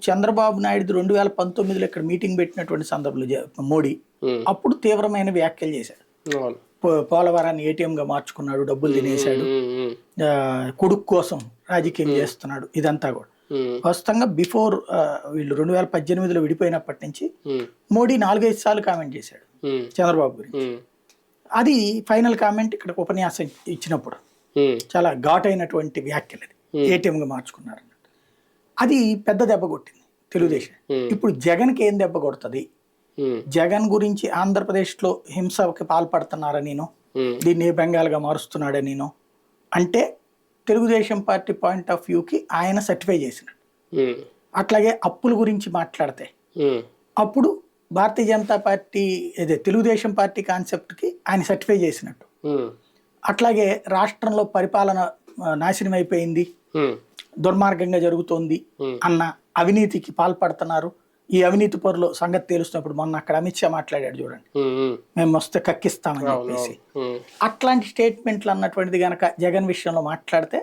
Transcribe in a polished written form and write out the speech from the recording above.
చంద్రబాబు నాయుడు 2019లో ఇక్కడ మీటింగ్ పెట్టినటువంటి సందర్భంలో మోడీ అప్పుడు తీవ్రమైన వ్యాఖ్యలు చేశాడు. పోలవరాన్ని ఏటీఎంగా మార్చుకున్నాడు, డబ్బులు తినేశాడు, కొడుకు కోసం రాజకీయం చేస్తున్నాడు, ఇదంతా కూడా వాస్తవంగా బిఫోర్ వీళ్ళు 2018లో విడిపోయినప్పటి నుంచి మోడీ 4-5 సార్లు కామెంట్ చేశాడు చంద్రబాబు గురించి. అది ఫైనల్ కామెంట్ ఇక్కడ ఉపన్యాసం ఇచ్చినప్పుడు చాలా ఘాటైనటువంటి వ్యాఖ్యలు, అది ఏటీఎంగా మార్చుకున్నారు అన్నట్టు. అది పెద్ద దెబ్బ కొట్టింది తెలుగుదేశం. ఇప్పుడు జగన్కి ఏం దెబ్బ కొడుతుంది? జగన్ గురించి ఆంధ్రప్రదేశ్లో హింసకి పాల్పడుతున్నారనినో, దీన్ని బెంగాల్గా మారుస్తున్నాడనినో అంటే తెలుగుదేశం పార్టీ పాయింట్ ఆఫ్ వ్యూకి ఆయన సర్టిఫై చేసినట్టు. అట్లాగే అప్పుల గురించి మాట్లాడితే అప్పుడు భారతీయ జనతా పార్టీ తెలుగుదేశం పార్టీ కాన్సెప్ట్కి ఆయన సర్టిఫై చేసినట్టు. అట్లాగే రాష్ట్రంలో పరిపాలన నాశనం అయిపోయింది, దుర్మార్గంగా జరుగుతోంది అన్న, అవినీతికి పాల్పడుతున్నారు, ఈ అవినీతి పరుల సంగతి తెలుస్తున్నప్పుడు మొన్న అక్కడ అమిత్ షా మాట్లాడాడు చూడండి, మేము వస్తే కక్కిస్తామని చెప్పేసి. అట్లాంటి స్టేట్మెంట్లు అన్నటువంటిది గనక జగన్ విషయంలో మాట్లాడితే